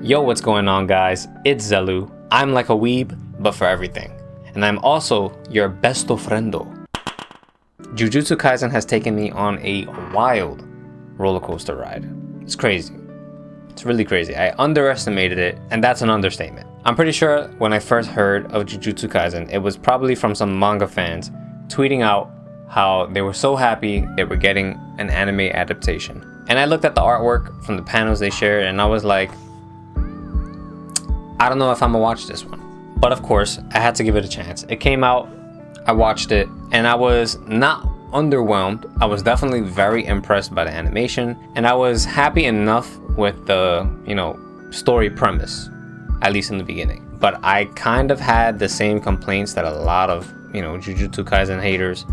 Yo, what's going on, guys? It's Xelu. I'm like a weeb, but for everything. And I'm also your besto friendo. Jujutsu Kaisen has taken me on a wild roller coaster ride. It's crazy. It's really crazy. I underestimated it, and that's an understatement. I'm pretty sure when I first heard of Jujutsu Kaisen, it was probably from some manga fans tweeting out how they were so happy they were getting an anime adaptation. And I looked at the artwork from the panels they shared, and I was like, I don't know if I'm gonna watch this one. But of course, I had to give it a chance. It came out, I watched it, and I was not underwhelmed. I was definitely very impressed by the animation, and I was happy enough with the, story premise, at least in the beginning. But I kind of had the same complaints that a lot of, Jujutsu Kaisen haters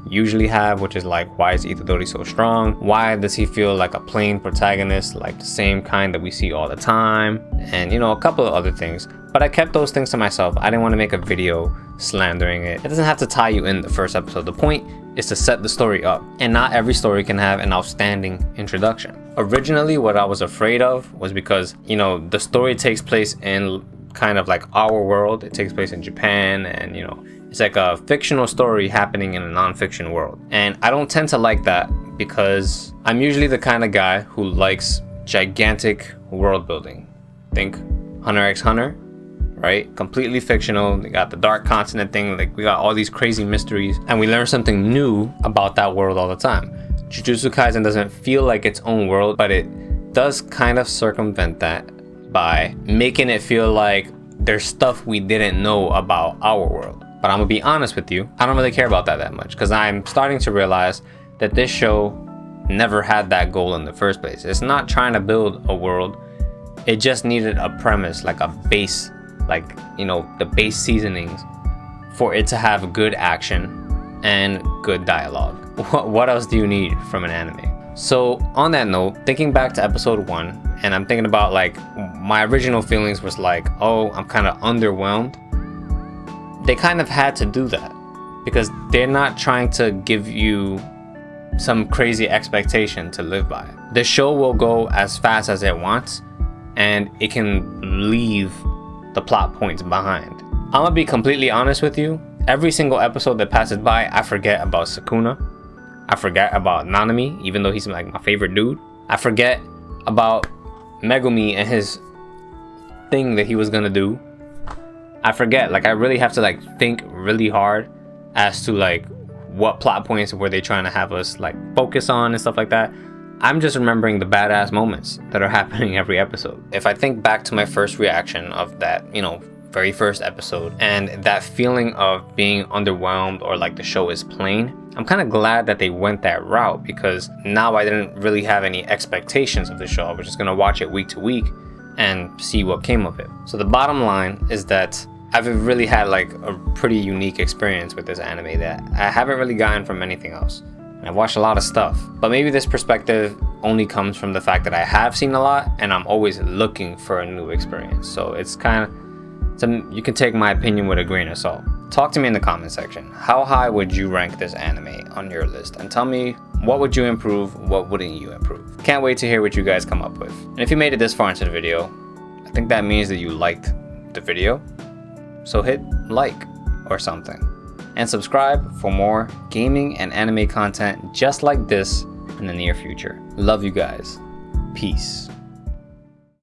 usually have, which is like, why is Itadori so strong? Why does he feel like a plain protagonist, like the same kind that we see all the time? And a couple of other things. But I kept those things to myself. I didn't want to make a video slandering it. It doesn't have to tie you in the first episode. The point is to set the story up, and not every story can have an outstanding introduction. Originally, what I was afraid of was because the story takes place in kind of like our world. It takes place in Japan, and it's like a fictional story happening in a non-fiction world. And I don't tend to like that because I'm usually the kind of guy who likes gigantic world building. Think Hunter x Hunter, right? Completely fictional. They got the dark continent thing, like we got all these crazy mysteries, and we learn something new about that world all the time. Jujutsu Kaisen doesn't feel like its own world, but it does kind of circumvent that by making it feel like there's stuff we didn't know about our world. But I'm gonna be honest with you, I don't really care about that much, because I'm starting to realize that this show never had that goal in the first place. It's not trying to build a world. It just needed a premise, like a base, like the base seasonings for it to have good action and good dialogue. What else do you need from an anime? So on that note, thinking back to episode 1, and I'm thinking about like my original feelings was like, oh, I'm kind of underwhelmed. They kind of had to do that because they're not trying to give you some crazy expectation to live by. The show will go as fast as it wants, and it can leave the plot points behind. I'm gonna be completely honest with you. Every single episode that passes by, I forget about Sukuna. I forget about Nanami, even though he's like my favorite dude. I forget about Megumi and his thing that he was gonna do. I forget, like I really have to like think really hard as to like what plot points were they trying to have us like focus on and stuff like that. I'm just remembering the badass moments that are happening every episode. If I think back to my first reaction of that, very first episode, and that feeling of being underwhelmed or like the show is plain, I'm kind of glad that they went that route, because now I didn't really have any expectations of the show. I was just gonna watch it week to week and see what came of it. So the bottom line is that I've really had like a pretty unique experience with this anime that I haven't really gotten from anything else. And I've watched a lot of stuff, but maybe this perspective only comes from the fact that I have seen a lot and I'm always looking for a new experience. So it's kind of, you can take my opinion with a grain of salt. Talk to me in the comment section. How high would you rank this anime on your list? And tell me, what would you improve? What wouldn't you improve? Can't wait to hear what you guys come up with. And if you made it this far into the video, I think that means that you liked the video. So hit like or something. And subscribe for more gaming and anime content just like this in the near future. Love you guys. Peace.